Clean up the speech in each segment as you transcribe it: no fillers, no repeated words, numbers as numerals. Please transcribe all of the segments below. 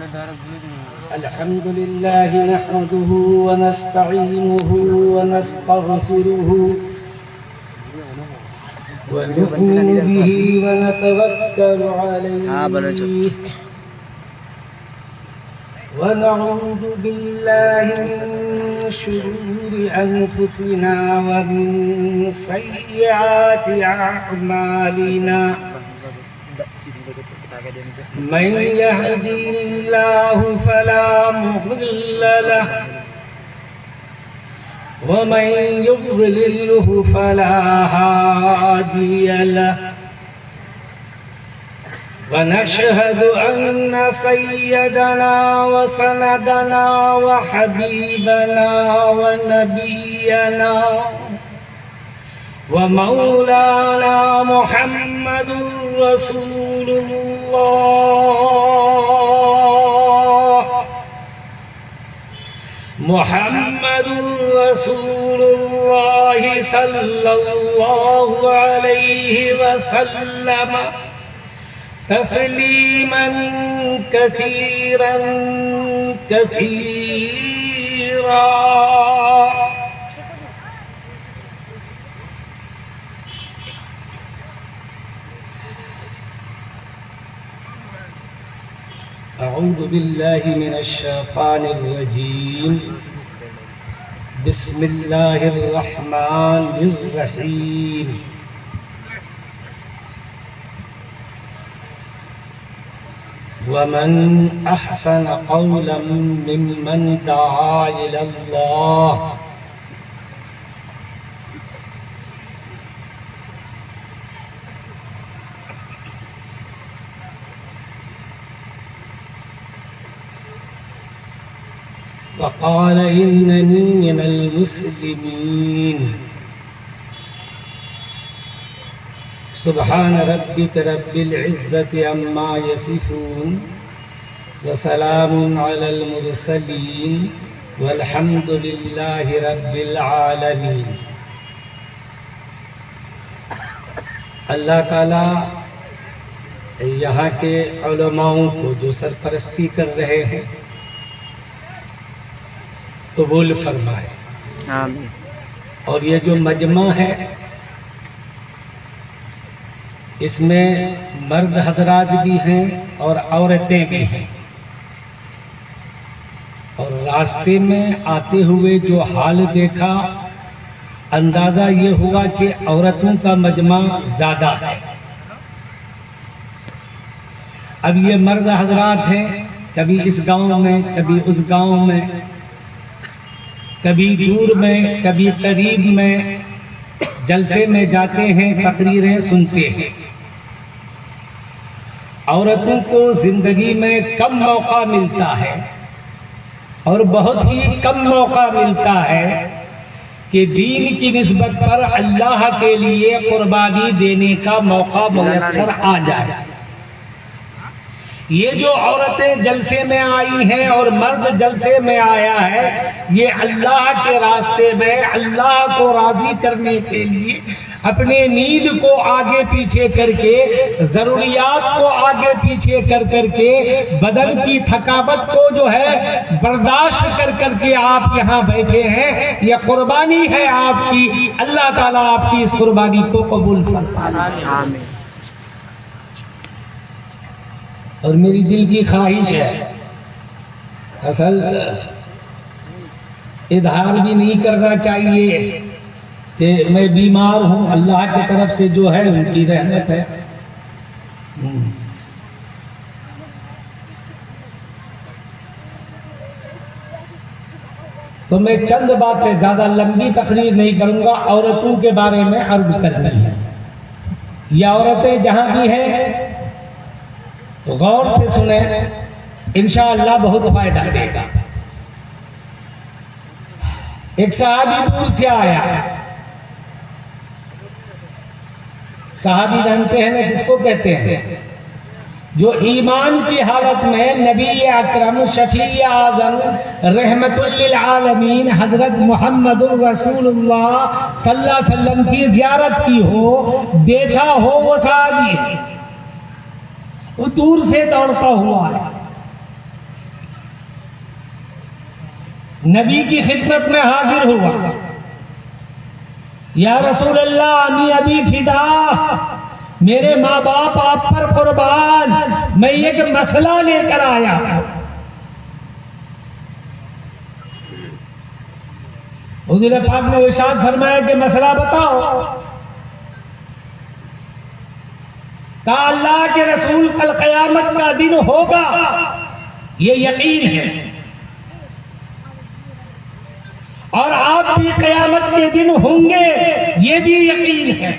الحمد لله نحمده ونستعينه ونستغفره ونؤمن به ونتوكل عليه ونعوذ بالله من شرور أنفسنا ومن سيئات أعمالنا من يهدي الله فلا مضل له ومن يضلله فلا هادي له ونشهد أن سيدنا وسندنا وحبيبنا ونبينا ومولانا محمد رسول الله محمد رسول الله صلى الله عليه وسلم تسليما كثيرا كثيرا أعوذ بالله من الشيطان الرجيم بسم الله الرحمن الرحيم ومن أحسن قولا ممن دعا إلى الله وقال إنني من المسلمين سبحان ربك رب العزة عما يصفون وسلام على المرسلين والحمد لله رب العالمين. اللہ تعالی یہاں کے علماؤں کو جو سرپرستی کر رہے ہیں قبول فرمائے آمین. اور یہ جو مجمع ہے اس میں مرد حضرات بھی ہیں اور عورتیں بھی ہیں، اور راستے میں آتے ہوئے جو حال دیکھا اندازہ یہ ہوا کہ عورتوں کا مجمع زیادہ ہے. اب یہ مرد حضرات ہیں، کبھی اس گاؤں میں کبھی اس گاؤں میں، کبھی دور میں کبھی قریب میں جلسے میں جاتے ہیں، تقریریں سنتے ہیں. عورتوں کو زندگی میں کم موقع ملتا ہے اور بہت ہی کم موقع ملتا ہے کہ دین کی نسبت پر اللہ کے لیے قربانی دینے کا موقع میسر آ جائے. یہ جو عورتیں جلسے میں آئی ہیں اور مرد جلسے میں آیا ہے، یہ اللہ کے راستے میں اللہ کو راضی کرنے کے لیے اپنے نیند کو آگے پیچھے کر کے، ضروریات کو آگے پیچھے کر کر کے، بدن کی تھکاوٹ کو جو ہے برداشت کر کر کے آپ یہاں بیٹھے ہیں. یہ قربانی ہے آپ کی. اللہ تعالیٰ آپ کی اس قربانی کو قبول فرمائے. آمین. اور میری دل کی خواہش ہے، اصل اظہار بھی نہیں کرنا چاہیے کہ میں بیمار ہوں، اللہ کی طرف سے جو ہے ان کی رحمت ہے. تو میں چند باتیں، زیادہ لمبی تقریر نہیں کروں گا، عورتوں کے بارے میں عرض کرنی ہے. یہ عورتیں جہاں بھی ہیں غور سے سنیں، انشاءاللہ بہت فائدہ دے گا. ایک صحابی دور سے آیا. صحابی جانتے ہیں نا کس کو کہتے ہیں؟ جو ایمان کی حالت میں نبی اکرم شفیع اعظم رحمت للعالمین حضرت محمد رسول اللہ صلی اللہ علیہ وسلم کی زیارت کی ہو، دیکھا ہو وہ صحابی ہے. وہ دور سے دوڑتا ہوا ہے. نبی کی خدمت میں حاضر ہوا، یا رسول اللہ امی ابی فدا، میرے ماں باپ آپ پر قربان، میں ایک مسئلہ لے کر آیا۔ حضور پاک نے ارشاد فرمایا کہ مسئلہ بتاؤ۔ کہا اللہ کے رسول کل قیامت کا دن ہوگا، یہ یقین ہے، اور آپ بھی قیامت کے دن ہوں گے، یہ بھی یقین ہے،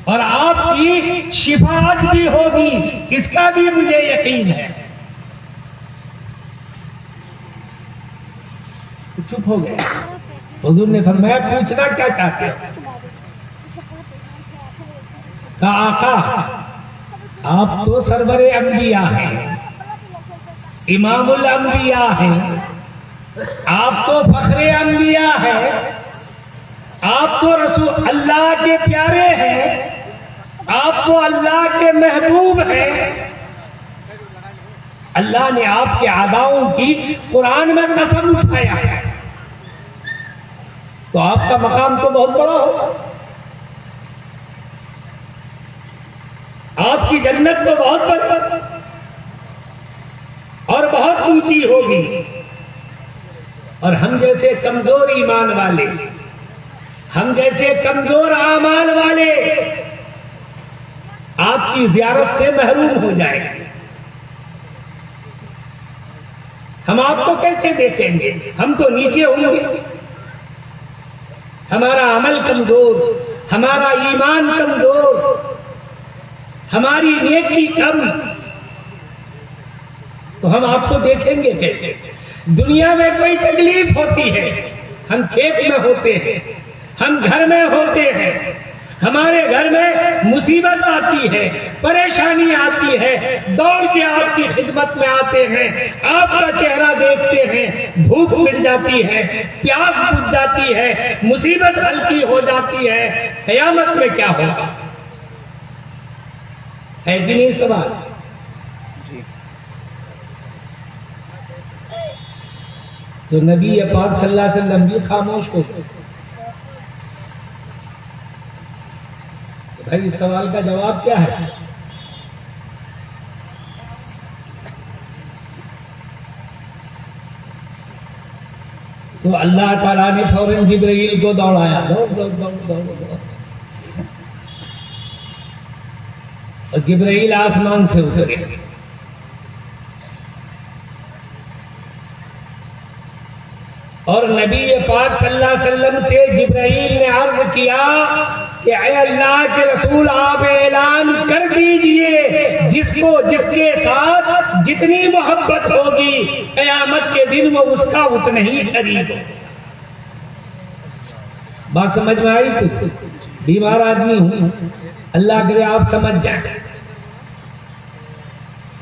اور آپ کی شفاعت بھی ہوگی، اس کا بھی مجھے یقین ہے۔ چپ ہو گئے۔ حضور نے فرمایا پوچھنا کیا چاہتے ہو؟ کہا آقا آپ تو سرور انبیاء ہیں، امام الانبیاء ہیں، آپ تو فخر انبیاء ہیں، آپ تو رسول اللہ کے پیارے ہیں، آپ تو اللہ کے محبوب ہیں، اللہ نے آپ کے آداؤں کی قرآن میں قسم اٹھایا ہے، تو آپ کا مقام تو بہت بڑا ہو، آپ کی جنت تو بہت بڑی اور بہت اونچی ہوگی، اور ہم جیسے کمزور ایمان والے، ہم جیسے کمزور اعمال والے آپ کی زیارت سے محروم ہو جائیں گے، ہم آپ کو کیسے دیکھیں گے؟ ہم تو نیچے ہوں گے، ہمارا عمل کمزور، ہمارا ایمان کمزور، ہماری نیکی کم، تو ہم آپ کو دیکھیں گے کیسے؟ دنیا میں کوئی تکلیف ہوتی ہے، ہم کھیت میں ہوتے ہیں، ہم گھر میں ہوتے ہیں، ہمارے گھر میں مصیبت آتی ہے، پریشانی آتی ہے، دوڑ کے آپ کی خدمت میں آتے ہیں، آپ کا چہرہ دیکھتے ہیں، بھوک مٹ جاتی ہے، پیاس بجھ جاتی ہے، مصیبت ہلکی ہو جاتی ہے، قیامت میں کیا ہوگا؟ ہے کہ نہیں سوال؟ تو نبی پاک صلی اللہ علیہ وسلم بھی خاموش ہو گئے۔ بھائی اس سوال کا جواب کیا ہے؟ تو اللہ تعالیٰ نے فوراً جبرائیل کو دوڑایا، دوڑ دوڑ دوڑ دوڑ دوڑ، اور جبرائیل آسمان سے اترے، اور نبی پاک صلی اللہ علیہ وسلم سے جبرائیل نے عرض کیا کہ اے اللہ کے رسول آپ اعلان کر دیجئے، جس کے ساتھ جتنی محبت ہوگی قیامت کے دن وہ اس کا اتنا ہی قریب ہو۔ بات سمجھ میں آئی؟ بیمار آدمی ہوں، اللہ کرے آپ سمجھ جائیں،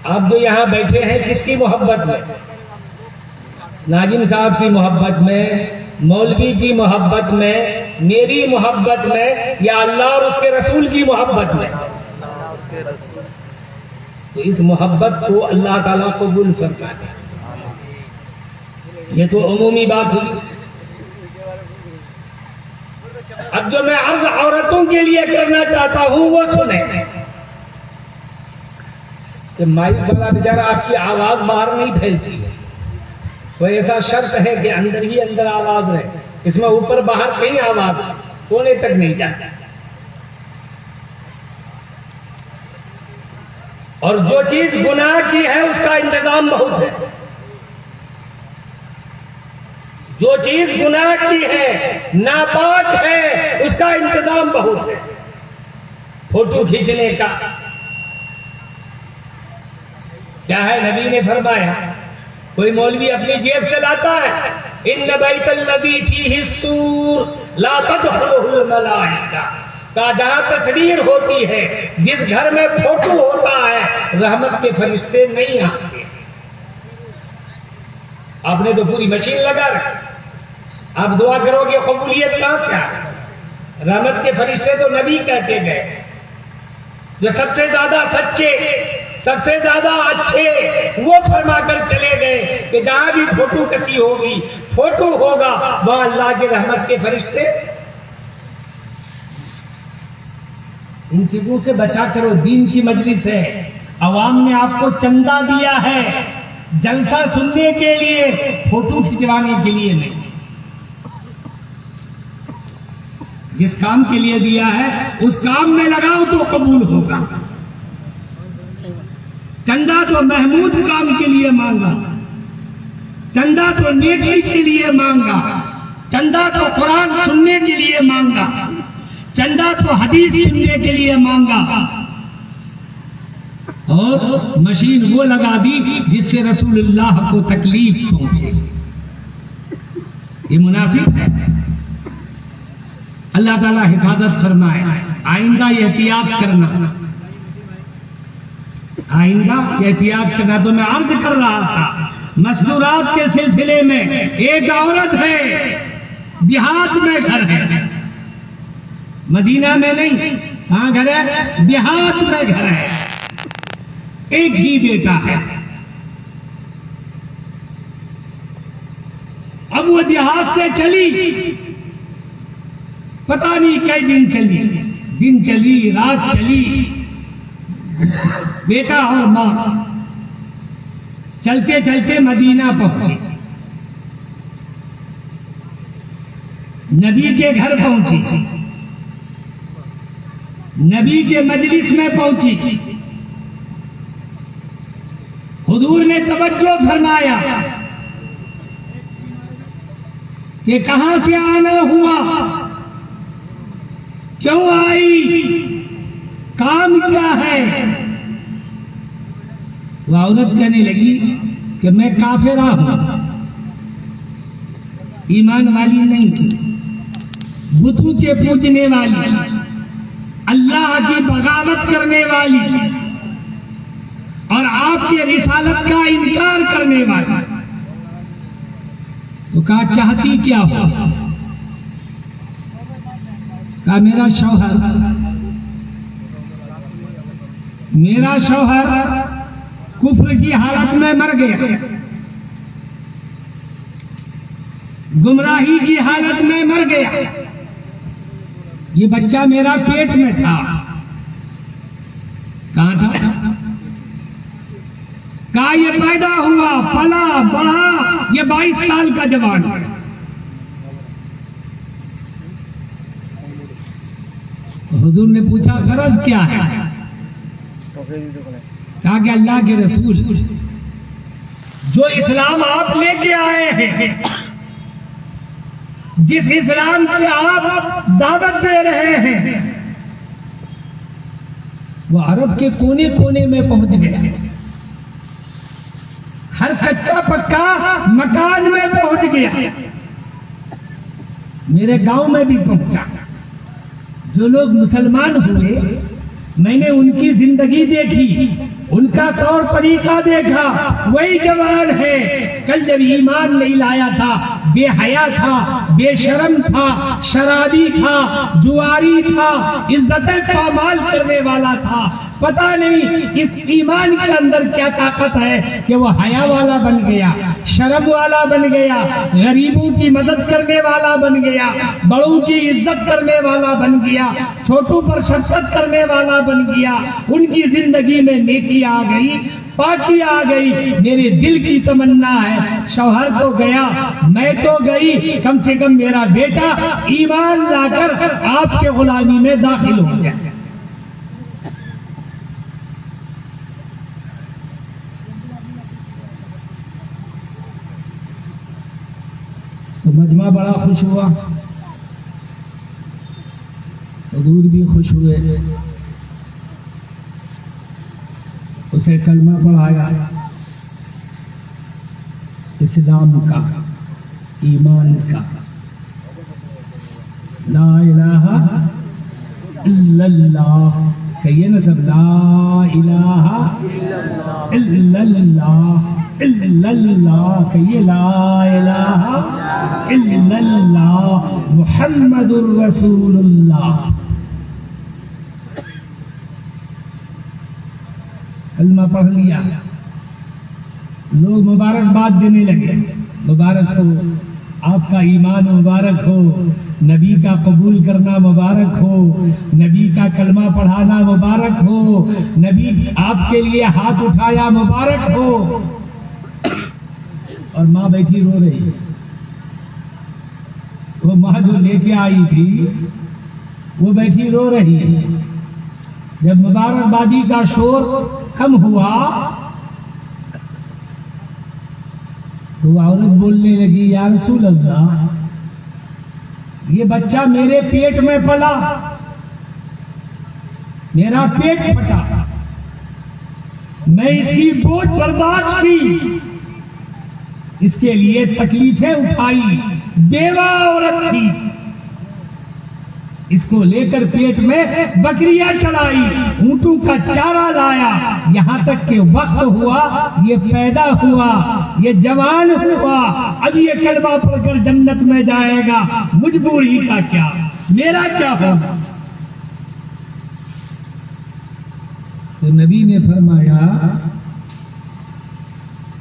آپ جو یہاں بیٹھے ہیں کس کی محبت میں؟ ناظم صاحب کی محبت میں، مولوی کی محبت میں، میری محبت میں، یا اللہ اور اس کے رسول کی محبت میں؟ تو اس محبت کو اللہ تعالیٰ قبول فرمائے۔ یہ تو عمومی بات ہوئی۔ اب جو میں عرض عورتوں کے لیے کرنا چاہتا ہوں وہ سنیں کہ مائک والا بیچارہ آپ کی آواز باہر نہیں پھیلتی ہے، وہ ایسا شرط ہے کہ اندر ہی اندر آواز رہے، اس میں اوپر باہر کہیں آواز کونے تک نہیں جاتا، اور جو چیز گناہ کی ہے اس کا انتظام بہت ہے، جو چیز گناہ کی ہے، ناپاک ہے، اس کا انتظام بہت ہے۔ فوٹو کھینچنے کا کیا ہے؟ نبی نے فرمایا کوئی مولوی اپنی جیب سے لاتا ہے، ان بیت الذی فیہ السور لا تدخلہ الملائکہ، کا جہاں تصویر ہوتی ہے، جس گھر میں فوٹو ہوتا ہے، رحمت کے فرشتے نہیں آتے۔ آپ نے تو پوری مشین لگا رکھی، آپ دعا کرو گے قبولیت کہاں سے آئے؟ رحمت کے فرشتے تو نبی کہتے گئے، جو سب سے زیادہ سچے، سب سے زیادہ اچھے وہ فرما کر چلے گئے کہ جہاں بھی فوٹو کسی ہوگی، فوٹو ہوگا، وہاں اللہ کے رحمت کے فرشتے۔ ان چیزوں سے بچا کرو، دین کی مجلس ہے، عوام نے آپ کو چندہ دیا ہے جلسہ سننے کے لیے، فوٹو کھنچوانے کے لیے نہیں۔ جس کام کے لیے دیا ہے اس کام میں لگاؤ تو قبول ہوگا۔ چندہ تو محمود کام کے لیے مانگا، چندہ تو نیکی کے لیے مانگا، چندہ تو قرآن سننے کے لیے مانگا، چندہ تو حدیث سننے کے لیے مانگا، اور مشین وہ لگا دی جس سے رسول اللہ کو تکلیف پہنچے۔ یہ مناسب ہے؟ اللہ تعالیٰ حفاظت فرمائے۔ آئندہ احتیاط کرنا، آئندہ احتیاط کرنا۔ تو میں عرض کر رہا تھا مستورات کے سلسلے میں، ایک عورت ہے دیہات میں گھر ہے، مدینہ میں نہیں، کہاں گھر ہے؟ دیہات میں گھر ہے، ایک ہی بیٹا ہے۔ اب وہ دیہات سے چلی، پتہ نہیں کئی دن چلی، دن چلی، رات چلی، بیٹا اور ماں چلتے چلتے مدینہ پہنچی، نبی کے گھر پہنچی، نبی کے مجلس میں پہنچی، حضور نے توجہ فرمایا کہ کہاں سے آنا ہوا، کیوں آئی، کام کیا ہے؟ وہ عورت کہنے لگی کہ میں کافرہ ہوں، ایمان والی نہیں، بتوں کے پوجنے والی، اللہ کی بغاوت کرنے والی، اور آپ کے رسالت کا انکار کرنے والی۔ تو کہا چاہتی کیا ہو؟ کہا میرا شوہر کفر کی حالت میں مر گیا، گمراہی کی حالت میں مر گیا، یہ بچہ میرا پیٹ میں تھا۔ کہاں تھا؟ کہا یہ پیدا ہوا، پلا بڑھا، یہ 22 سال کا جوان ہے۔ حضور نے پوچھا غرض کیا ہے؟ کہا کہ اللہ کے رسول جو اسلام آپ لے کے آئے ہیں، جس اسلام کی آپ دعوت دے رہے ہیں، وہ عرب کے کونے کونے میں پہنچ گیا، ہر کچا پکا مکان میں پہنچ گیا، میرے گاؤں میں بھی پہنچا۔ جو لوگ مسلمان ہوئے میں نے ان کی زندگی دیکھی، ان کا طور طریقہ دیکھا، وہی جوان ہے کل جب ایمان نہیں لایا تھا، بے حیا تھا، بے شرم تھا، شرابی تھا، جواری تھا، عزتیں پامال کرنے والا تھا۔ پتہ نہیں اس ایمان کے اندر کیا طاقت ہے کہ وہ حیا والا بن گیا، شرم والا بن گیا، غریبوں کی مدد کرنے والا بن گیا، بڑوں کی عزت کرنے والا بن گیا، چھوٹوں پر شفقت کرنے والا بن گیا۔ ان کی زندگی میں نیکی آ گئی، پاکی آ گئی۔ میرے دل کی تمنا ہے شوہر تو گیا، میں تو گئی، کم سے کم میرا بیٹا ایمان لا کر آپ کے غلامی میں داخل ہو گیا۔ تو مجمع بڑا خوش ہوا، حضور بھی خوش ہوئے، اسے کلمہ پڑھایا، اسلام کا، ایمان کا، لا الہ الا اللہ، کہیے نا سب، لا الہ الا اللہ، الا اللہ، کہیے لا الہ الا اللہ محمد الرسول اللہ۔ کلمہ پڑھ لیا، لوگ مبارکباد دینے لگے، مبارک ہو، آپ کا ایمان مبارک ہو، نبی کا قبول کرنا مبارک ہو، نبی کا کلمہ پڑھانا مبارک ہو، نبی آپ کے لیے ہاتھ اٹھایا مبارک ہو۔ اور ماں بیٹھی رو رہی، وہ ماں جو لے کے آئی تھی وہ بیٹھی رو رہی ہے۔ جب مبارکبادی کا شور کم ہوا تو وہ عورت بولنے لگی، یا رسول اللہ، یہ بچہ میرے پیٹ میں پلا، میرا پیٹ پھٹا، میں اس کی بوجھ برداشت کی، اس کے لیے تکلیفیں اٹھائی، بیوہ عورت تھی، اس کو لے کر پیٹ میں بکریاں چڑھائی، اونٹوں کا چارہ لایا، یہاں تک کہ وقت ہوا، یہ پیدا ہوا، یہ جوان ہوا، اب یہ کلمہ پڑھ کر جنت میں جائے گا، مجبوری کا کیا، میرا کیا ہوگا؟ تو نبی نے فرمایا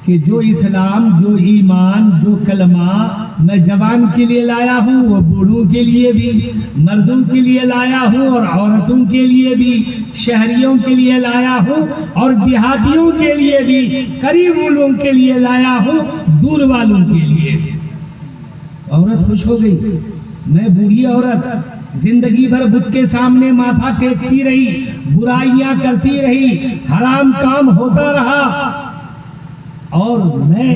کہ جو اسلام، جو ایمان، جو کلمہ میں جوان کے لیے لایا ہوں وہ بوڑھوں کے لیے بھی، مردوں کے لیے لایا ہوں اور عورتوں کے لیے بھی، شہریوں کے لیے لایا ہوں اور دیہاتیوں کے لیے بھی، قریب والوں کے لیے لایا ہوں، دور والوں کے لیے بھی۔ عورت خوش ہو گئی، میں بوڑھی عورت زندگی بھر بت کے سامنے ماتھا ٹیکتی رہی، برائیاں کرتی رہی، حرام کام ہوتا رہا، اور میں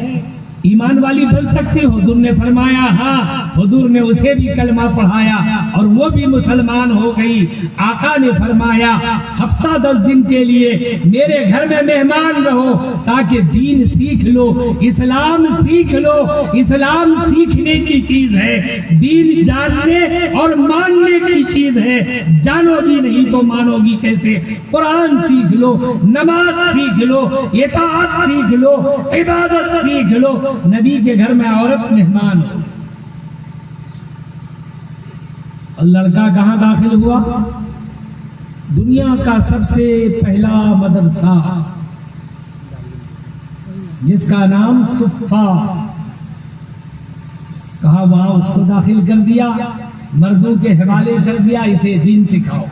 ایمان والی بن سکتی ہوں؟ حضور نے فرمایا ہاں، حضور نے اسے بھی کلمہ پڑھایا اور وہ بھی مسلمان ہو گئی۔ آقا نے فرمایا ہفتہ 10 دن کے لیے میرے گھر میں مہمان رہو تاکہ دین سیکھ لو، اسلام سیکھ لو۔ اسلام سیکھنے کی چیز ہے، دین جاننے اور ماننے کی چیز ہے، جانو گی نہیں تو مانو گی کیسے؟ قرآن سیکھ لو، نماز سیکھ لو، اطاعت سیکھ لو، عبادت سیکھ لو۔ نبی کے گھر میں عورت مہمان ہو، اور لڑکا کہاں داخل ہوا؟ دنیا کا سب سے پہلا مدرسہ جس کا نام صفا، کہا وہاں اس کو داخل کر دیا، مردوں کے حوالے کر دیا، اسے دین سکھاؤ۔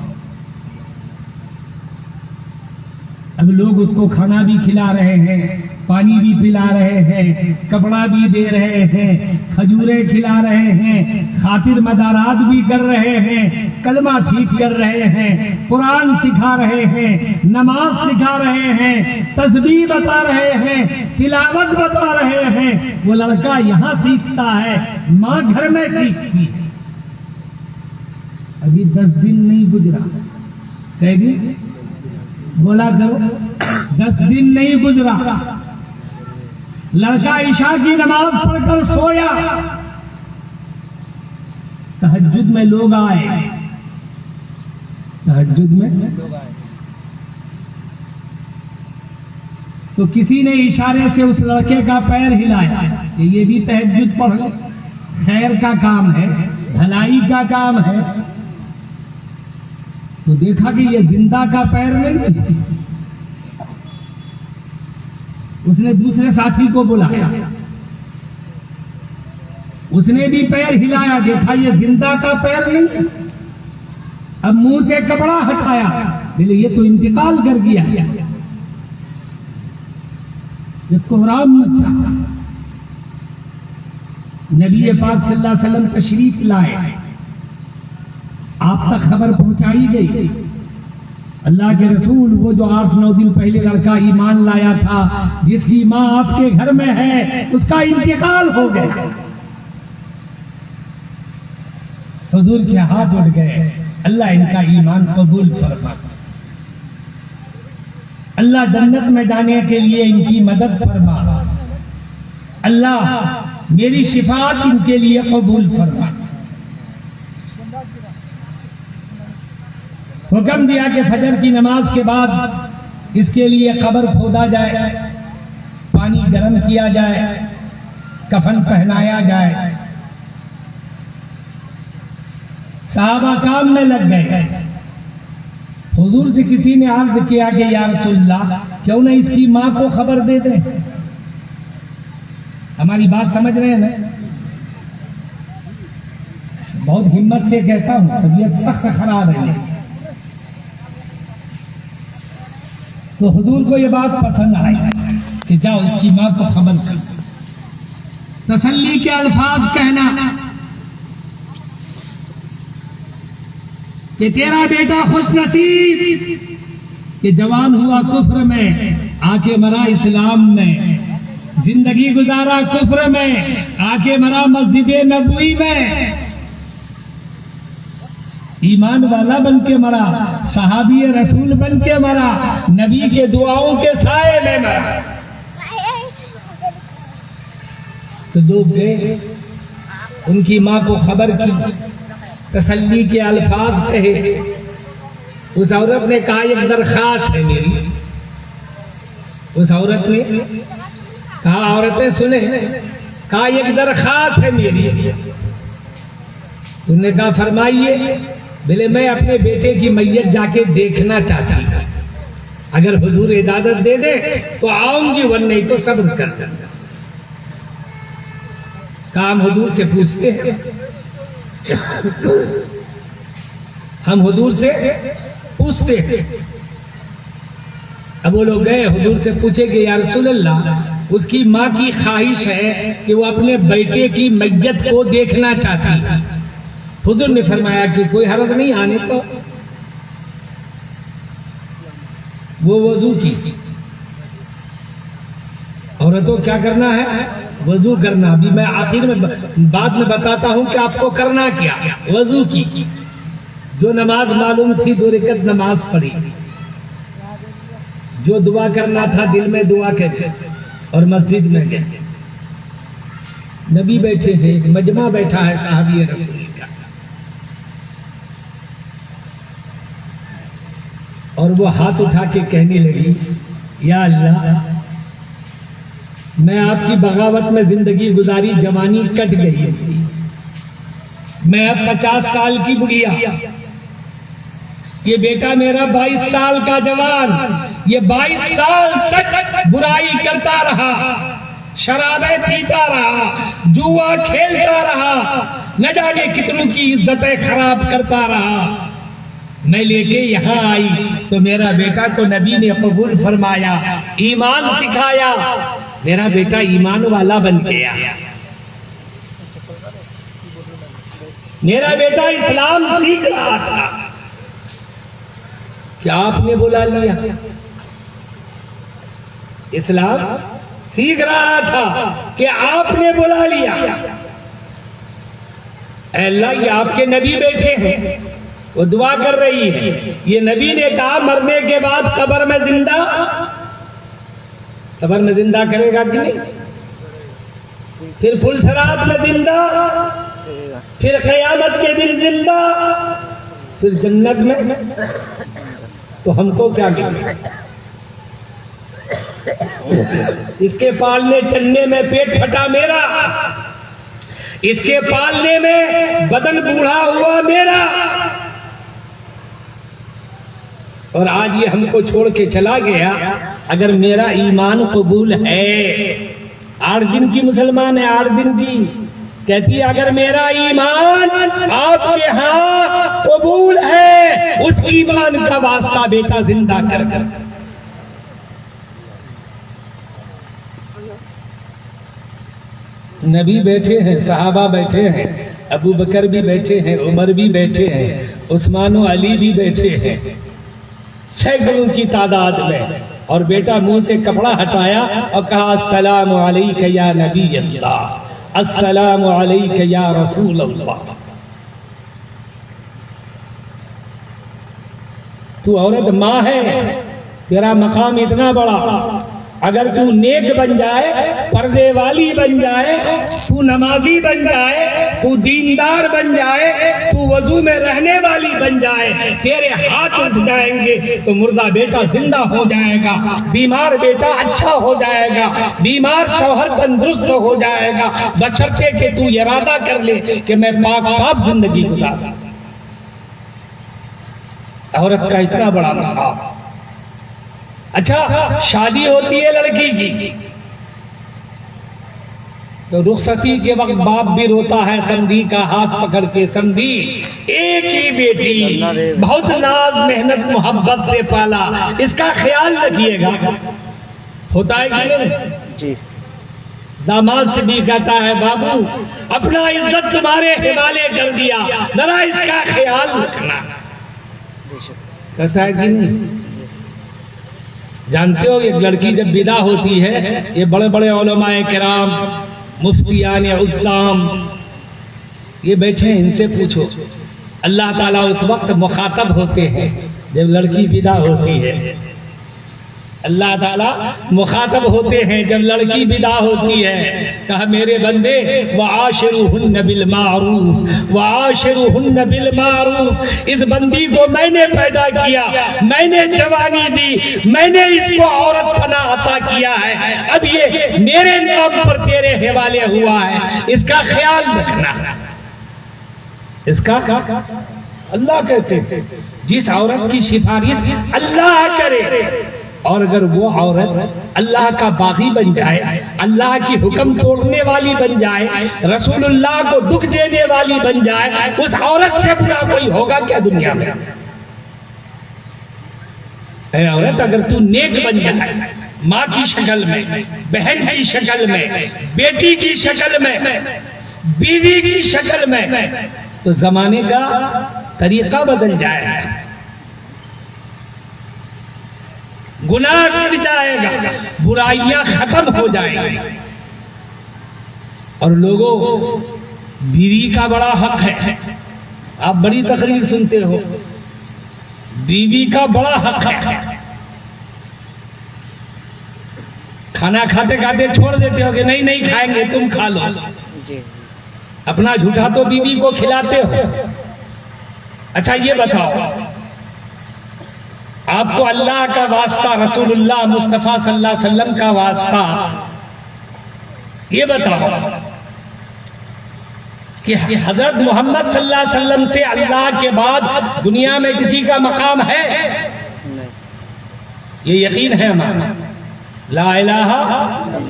اب لوگ اس کو کھانا بھی کھلا رہے ہیں، پانی بھی پلا رہے ہیں، کپڑا بھی دے رہے ہیں، کھجوریں کھلا رہے ہیں، خاطر مدارات بھی کر رہے ہیں، کلمہ ٹھیک کر رہے ہیں، قرآن سکھا رہے ہیں، نماز سکھا رہے ہیں، تسبیح بتا رہے ہیں، تلاوت بتا رہے ہیں۔ وہ لڑکا یہاں سیکھتا ہے، ماں گھر میں سیکھتی ہے۔ ابھی 10 دن نہیں گزرا، کہہ دی بولا کرو، 10 دن نہیں گزرا، لڑکا عشاء کی نماز پڑھ کر سویا، تہجد میں لوگ آئے، تہجد میں تو کسی نے اشارے سے اس لڑکے کا پیر ہلایا کہ یہ بھی تہجد پڑھ لے، خیر کا کام ہے، بھلائی کا کام ہے۔ تو دیکھا کہ یہ زندہ کا پیر نہیں، اس نے دوسرے ساتھی کو بلایا، اس نے بھی پیر ہلایا، دیکھا یہ زندہ کا پیر نہیں، اب منہ سے کپڑا ہٹایا، بولے یہ تو انتقال کر گیا۔ یہ کوہرام مچا، نبی پاک صلی اللہ علیہ وسلم تشریف لائے، آپ تک خبر پہنچائی گئی، اللہ کے رسول وہ جو 8-9 دن پہلے لڑکا ایمان لایا تھا، جس کی ماں آپ کے گھر میں ہے، اس کا انتقال ہو گیا۔ حضور کے ہاتھ اٹھ گئے، اللہ ان کا ایمان قبول فرما، اللہ جنت میں جانے کے لیے ان کی مدد فرما، اللہ میری شفاعت ان کے لیے قبول فرما۔ حکم دیا کہ فجر کی نماز کے بعد اس کے لیے قبر کھودا جائے، پانی گرم کیا جائے، کفن پہنایا جائے۔ صحابہ کام میں لگ گئے، حضور سے کسی نے عرض کیا کہ یا رسول اللہ کیوں نہ اس کی ماں کو خبر دے دیں. ہماری بات سمجھ رہے ہیں نا؟ بہت ہمت سے کہتا ہوں، طبیعت سخت خراب ہے. تو حضور کو یہ بات پسند آئی کہ جاؤ اس کی ماں کو خبر کر. تسلی کے الفاظ کہنا کہ تیرا بیٹا خوش نصیب کہ جوان ہوا کفر میں، آ کے مرا اسلام میں، زندگی گزارا کفر میں، آ کے مرا مسجد نبوی میں، ایمان والا بن کے مرا، صحابی رسول بن کے مرا، نبی کے دعاؤں کے سائے میں مرا. تو لوگ گئے، ان کی ماں کو خبر کی، تسلی کے الفاظ کہے. اس عورت نے کہا ایک درخواست ہے میری. اس عورت نے کہا، عورتیں سنیں، کہا ایک درخواست ہے میری. انہوں نے کہا فرمائیے. بولے میں اپنے بیٹے کی میت جا کے دیکھنا چاہتا ہوں، اگر حضور اجازت دے دے تو آؤں گی ورنہ نہیں تو صبر کر دوں. کام حضور سے پوچھتے ہیں، ہم حضور سے پوچھتے ہیں. اب وہ لوگ گئے حضور سے پوچھے کہ یا رسول اللہ اس کی ماں کی خواہش ہے کہ وہ اپنے بیٹے کی میت کو دیکھنا چاہتی ہے. حضور نے فرمایا کہ کوئی حرج نہیں آنے کو. وہ وضو کی. عورتوں کیا کرنا ہے؟ وضو کرنا. ابھی میں آخر میں بعد میں بتاتا ہوں کہ آپ کو کرنا کیا. وضو کی، جو نماز معلوم تھی 2 رکعت نماز پڑھی، جو دعا کرنا تھا دل میں دعا کرے اور مسجد میں گئے. نبی بیٹھے تھے، ایک مجمع بیٹھا ہے صحابی رسول کا، اور وہ ہاتھ اٹھا کے کہنے لگی یا اللہ میں آپ کی بغاوت میں زندگی گزاری، جوانی کٹ گئی، میں اب 50 سال کی بڑھیا، یہ بیٹا میرا 22 سال کا جوان، یہ 22 سال تک برائی کرتا رہا، شرابیں پیتا رہا، جوا کھیلتا رہا، نہ جانے کتنوں کی عزتیں خراب کرتا رہا. میں لے کے یہاں آئی تو میرا بیٹا کو نبی نے قبول فرمایا، ایمان سکھایا، میرا بیٹا ایمان والا بن گیا، میرا بیٹا اسلام سیکھ رہا تھا. کیا آپ نے بلا لیا؟ اسلام سیکھ رہا تھا کہ آپ نے بلا لیا. اے اللہ یہ آپ کے نبی بیٹھے ہیں، وہ دعا کر رہی ہے. یہ نبی نے کہا مرنے کے بعد قبر میں زندہ کرے گا کہ نہیں؟ پھر پلسرات میں زندہ، پھر قیامت کے دن زندہ، پھر جنت میں. تو ہم کو کیا ملے؟ اس کے پالنے چلنے میں پیٹ پھٹا میرا، اس کے پالنے میں بدن بوڑھا ہوا میرا، اور آج یہ ہم کو چھوڑ کے چلا گیا. اگر میرا ایمان قبول ہے، 8 دن کی مسلمان ہے، 8 دن کی کہتی ہے اگر میرا ایمان آپ کے ہاں قبول ہے، اس ایمان کا واسطہ بیٹا زندہ کر کر. نبی بیٹھے ہیں، صحابہ بیٹھے ہیں، ابو بکر بھی بیٹھے ہیں، عمر بھی بیٹھے ہیں، عثمان و علی بھی بیٹھے ہیں، سینکڑوں کی تعداد میں. اور بیٹا منہ سے کپڑا ہٹایا اور کہا السلام علیک یا نبی اللہ، السلام علیک یا رسول اللہ. تو عورت ماں ہے، تیرا مقام اتنا بڑا. اگر تو نیک بن جائے، پردے والی بن جائے، تو نمازی بن جائے، تو دیندار بن جائے، تو وضو میں رہنے والی بن جائے، تیرے ہاتھ اٹھ جائیں گے تو مردہ بیٹا زندہ ہو جائے گا، بیمار بیٹا اچھا ہو جائے گا، بیمار شوہر تندرست ہو جائے گا، بشرطے کہ تو ارادہ کر لے کہ میں پاک صاف زندگی گزاروں. عورت کا اتنا بڑا مقام. اچھا شادی ہوتی ہے لڑکی کی تو رخصتی کے وقت باپ بھی روتا ہے سمدھی کا ہاتھ پکڑ کے. سمدھی ایک ہی بیٹی, بہت ناز محنت محبت سے پالا, اس کا خیال رکھیے گا. ہوتا ہے کہ نہیں؟ جی. داماد سے بھی کہتا ہے بابو اپنا عزت تمہارے حوالے کر دیا, ذرا اس کا خیال رکھنا. کہتا ہے کہ نہیں؟ جانتے ہو ایک لڑکی جب ودا ہوتی ہے, یہ بڑے بڑے علماء کرام, مفتیان عظام یہ بیٹھے ہیں, ان سے پوچھو. اللہ تعالیٰ اس وقت مخاطب ہوتے ہیں جب لڑکی ودا ہوتی ہے. اللہ تعالیٰ مخاطب ہوتے ہیں جب لڑکی ودا ہوتی ہے. کہا میرے بندے وعاشرہن بالمعروف, وعاشرہن بالمعروف. اس بندی کو میں نے پیدا کیا, میں نے جوانی دی, میں نے اس کو عورت پناہ عطا کیا ہے, اب یہ میرے نام پر تیرے حوالے ہوا ہے, اس کا خیال رکھنا. اس کا اللہ کہتے ہیں جس عورت کی سفارش اللہ کرے, اور اگر وہ عورت اللہ کا باغی بن جائے, اللہ کی حکم توڑنے والی بن جائے, رسول اللہ کو دکھ دینے والی بن جائے, اس عورت سے برا کوئی ہوگا کیا دنیا میں؟ اے عورت اگر تو نیک بن جائے, ماں کی شکل میں, بہن کی شکل میں, بیٹی کی شکل میں, بیوی کی شکل میں, تو زمانے کا طریقہ بدل جائے گا, گناہ مٹ جائے گا, برائیاں ختم ہو جائیں گی. اور لوگوں بیوی کا بڑا حق ہے. آپ بڑی تقریر سنتے ہو, بیوی کا بڑا حق ہے. کھانا کھاتے کھاتے چھوڑ دیتے ہو کہ نہیں نہیں کھائیں گے, تم کھا لو. اپنا جھوٹا تو بیوی کو کھلاتے ہو. اچھا یہ بتاؤ, آپ کو اللہ کا واسطہ, رسول اللہ مصطفیٰ صلی اللہ علیہ وسلم کا واسطہ, یہ بتاؤ کہ حضرت محمد صلی اللہ علیہ وسلم سے اللہ کے بعد دنیا میں کسی کا مقام ہے؟ یہ یقین ہے ہمارا. لا الہ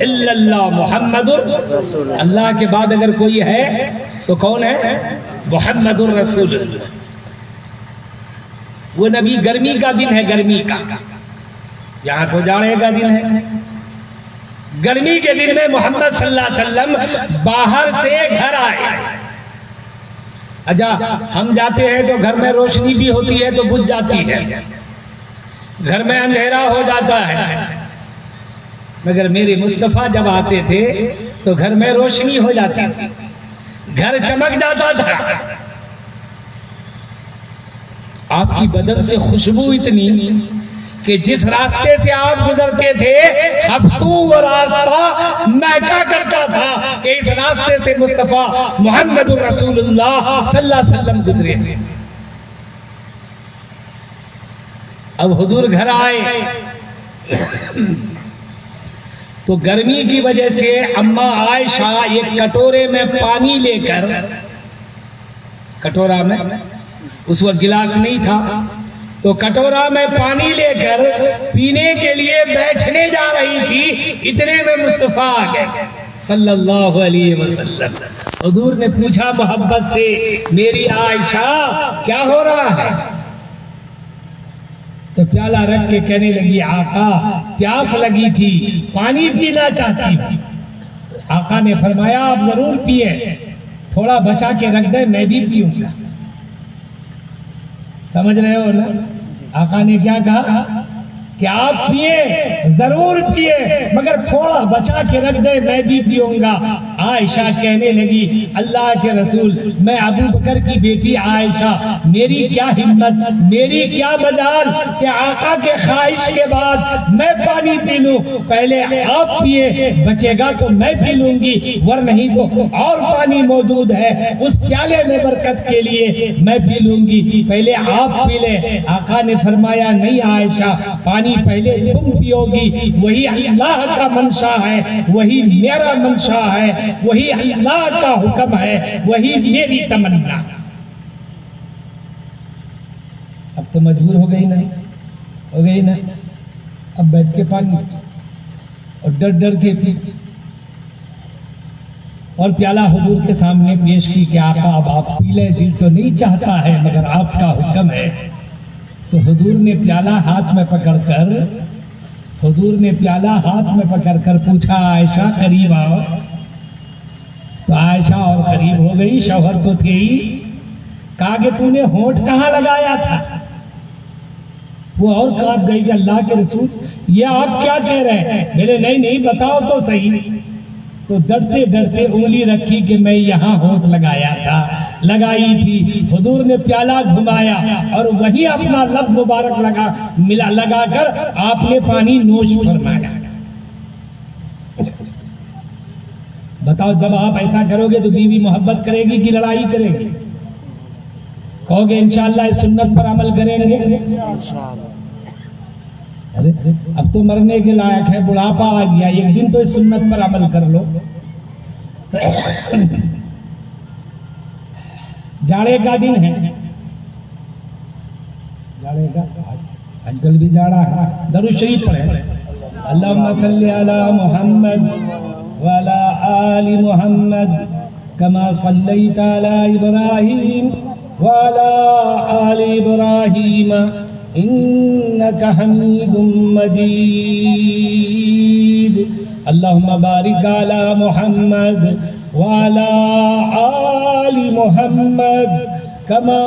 الا اللہ محمد الرسول. اللہ کے بعد اگر کوئی ہے تو کون ہے؟ محمد الرسول اللہ. وہ نبی گرمی کا دن ہے, گرمی کا, یہاں تو جاڑے کا دن ہے. گرمی کے دن میں محمد صلی اللہ علیہ وسلم باہر سے گھر آئے. اچھا ہم جاتے ہیں تو گھر میں روشنی بھی ہوتی ہے تو بجھ جاتی ہے, گھر میں اندھیرا ہو جاتا ہے, مگر میرے مصطفیٰ جب آتے تھے تو گھر میں روشنی ہو جاتی تھی, گھر چمک جاتا تھا. آپ کی بدن سے خوشبو اتنی کہ جس راستے سے آپ گزرتے تھے ہفتوں وہ راستہ مہکا کرتا تھا کہ اس راستے سے مصطفیٰ محمد الرسول اللہ صلی اللہ علیہ وسلم گزرے. اب حضور گھر آئے تو گرمی کی وجہ سے اماں عائشہ ایک کٹورے میں پانی لے کر, کٹورا میں اس وقت گلاس نہیں تھا, تو کٹورا میں پانی لے کر پینے کے لیے بیٹھنے جا رہی تھی. اتنے میں مصطفیٰ آ گئے صلی اللہ علیہ وسلم. حضور نے پوچھا محبت سے, میری عائشہ کیا ہو رہا ہے؟ تو پیالہ رکھ کے کہنے لگی آقا پیاس لگی تھی, پانی پینا چاہتی تھی. آقا نے فرمایا آپ ضرور پیئے, تھوڑا بچا کے رکھ دے, میں بھی پیوں گا. سمجھ رہے ہو نا؟ آقا نے کیا کہا کہ آپ پیئے, ضرور پیئے, مگر تھوڑا بچا کے رکھ دے, میں بھی پیوں گا. عائشہ کہنے لگی اللہ کے رسول, میں ابو بکر کی بیٹی عائشہ, میری کیا ہمت, میری کیا مجال کہ آقا کے خواہش کے بعد میں پانی پی لوں. پہلے آپ پیئے, بچے گا تو میں پی لوں گی, ور نہیں تو اور پانی موجود ہے اس پیالے میں برکت کے لیے میں پی لوں گی, پہلے آپ پی لیں. آقا نے فرمایا نہیں عائشہ, پانی پہلے تم پیو گی, وہی اللہ کا منشا ہے, وہی میرا منشا ہے, وہی اللہ کا حکم ہے, وہی میری تمنا. اب تو مجبور ہو گئی نا، اب بیٹھ کے پانی اور ڈر کے پی، اور پیالہ حضور کے سامنے پیش کی کہ آقا اب آپ پی لیں، دل تو نہیں چاہتا ہے مگر آپ کا حکم ہے۔ تو حضور نے پیالہ ہاتھ میں پکڑ کر پوچھا عائشہ قریب آؤ، تو عائشہ اور قریب ہو گئی، شوہر تو تھے ہی۔ کہا کہ تو نے ہونٹ کہاں لگایا تھا؟ وہ اور کانپ گئی کہ اللہ کے رسول یہ آپ کیا کہہ رہے ہیں؟ میرے نہیں بتاؤ تو صحیح۔ تو ڈرتے انگلی رکھی کہ میں یہاں ہونٹ لگائی تھی۔ حضور نے پیالہ گھمایا اور وہی اپنا لب مبارک لگا کر آپ نے پانی نوش فرمایا۔ بتاؤ جب آپ ایسا کرو گے تو بیوی محبت کرے گی کہ لڑائی کرے گی؟ کہو گے انشاءاللہ اس سنت پر عمل کریں گے؟ ارے اب تو مرنے کے لائق ہے، بڑھاپا آ گیا، ایک دن تو اس سنت پر عمل کر لو۔ جاڑے کا دن ہے، آج کل بھی جاڑا ہے، درود شریف پڑھیں، اللہم صلی علی محمد وعلی آل محمد کما صلیت علی ابراہیم وعلی آل ابراہیم انک حمید مجید، اللہم بارک علی محمد وعلی آل محمد کما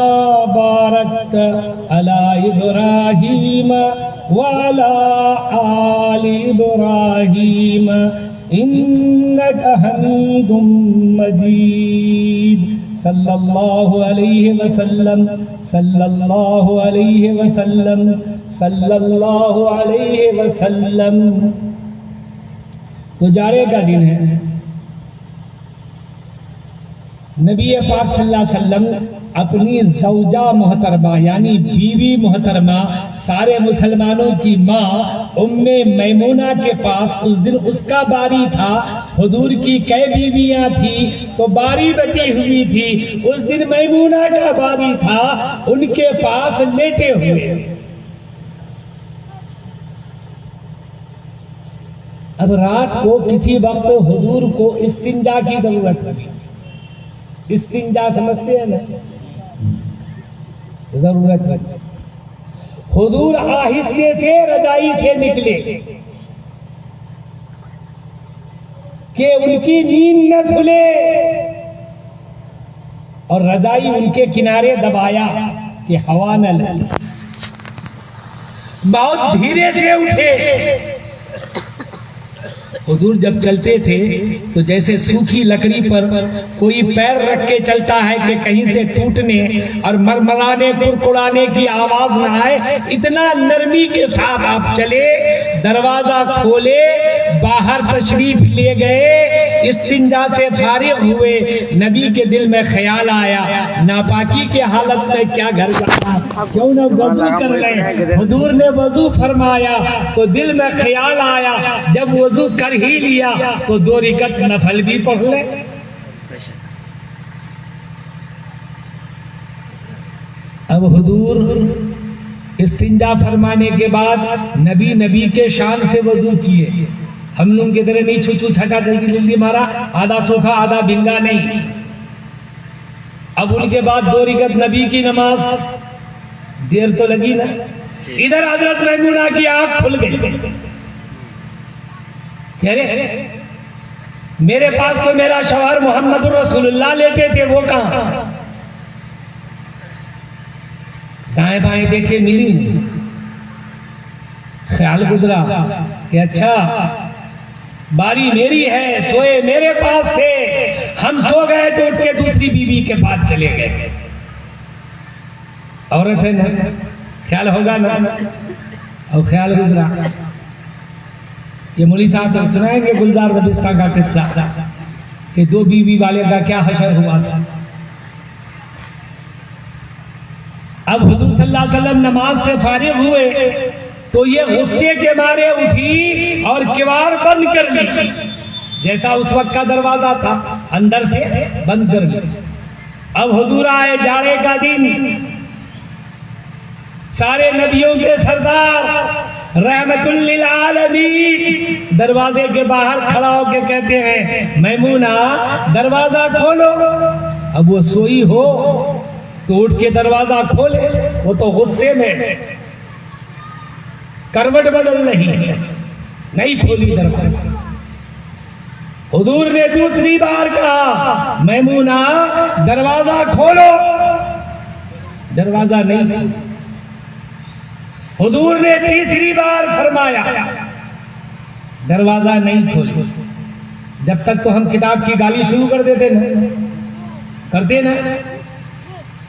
بارکت علی ابراہیم وعلی آل ابراہیم انک حمید مجید، صلی اللہ علیہ وسلم، صلی اللہ علیہ وسلم، صلی اللہ علیہ وسلم۔ تو جاڑے کا دن ہے، نبی پاک صلی اللہ علیہ وسلم اپنی زوجہ محترمہ یعنی بیوی محترمہ، سارے مسلمانوں کی ماں ام میمونہ کے پاس اس دن اس کا باری تھا۔ حضور کی کئی بیویاں تھیں تو باری بٹی ہوئی تھی، اس دن میمونہ کا باری تھا، ان کے پاس لیٹے ہوئے۔ اب رات کو کسی وقت حضور کو استنجا کی ضرورت ہوئی، استنجا سمجھتے ہیں نا، ضرورت ہے۔ حضور آہستے سے رضائی سے نکلے کہ ان کی نیند نہ کھلے، اور رضائی ان کے کنارے دبایا کہ ہوا نہ لگے۔ بہت دھیرے سے اٹھے۔ حضور جب چلتے تھے تو جیسے سوکھی لکڑی پر کوئی پیر رکھ کے چلتا ہے کہ کہیں سے ٹوٹنے اور مرمرانے کڑکڑانے کی آواز نہ آئے، اتنا نرمی کے ساتھ آپ چلے، دروازہ کھولے، باہر تشریف لے گئے، استنجا سے فارغ ہوئے۔ نبی کے دل میں خیال آیا ناپاکی کے حالت میں کیا گھر جانا، کیوں نہ وضو کر لیں۔ حضور نے وضو فرمایا تو دل میں خیال آیا جب وضو کر ہی لیا تو 2 رکعت نفل بھی پڑھ لیں۔ اب حضور استنجا فرمانے کے بعد نبی کے شان سے وضو کیے، ہم لوگ کی طرح نہیں چھو چھٹا جلدی مارا، آدھا سوکھا آدھا بھنگا نہیں۔ اب ان کے بعد 2 رکعت نبی کی نماز، دیر تو لگی نا۔ ادھر حضرت میمونہ کی آنکھ کھل گئی، میرے پاس تو میرا شوہر محمد رسول اللہ لیتے تھے، وہ کہاں؟ دائیں بائیں دیکھے ملی، خیال گزرا کہ اچھا باری میری ہے، سوئے میرے پاس تھے، ہم سو گئے تو اٹھ کے دوسری بیوی کے پاس چلے گئے۔ عورت ہے نا، خیال ہوگا نا، اور خیال گزرا۔ یہ مولوی صاحب جب سنائیں گے گلزار دبستان کا قصہ کہ 2 بیوی والے کا کیا حشر ہوا تھا۔ اب حضور صلی اللہ علیہ وسلم نماز سے فارغ ہوئے تو یہ غصے کے مارے اٹھی اور کیوار بند کر لی، جیسا اس وقت کا دروازہ تھا اندر سے بند کر لی۔ اب حضور آئے، جاڑے کا دن، سارے نبیوں کے سردار رحمت للعالمین دروازے کے باہر کھڑا ہو کے کہتے ہیں میمونہ دروازہ کھولو. اب وہ سوئی ہو تو اٹھ کے دروازہ کھولے، وہ تو غصے میں کروٹ بدل رہی ہے، نہیں کھولی دروازہ. حضور نے دوسری بار کہا میمونہ دروازہ کھولو، دروازہ نہیں. حضور نے تیسری بار فرمایا دروازہ نہیں کھولو. جب تک تو ہم کتاب کی گالی شروع کر دیتے نا،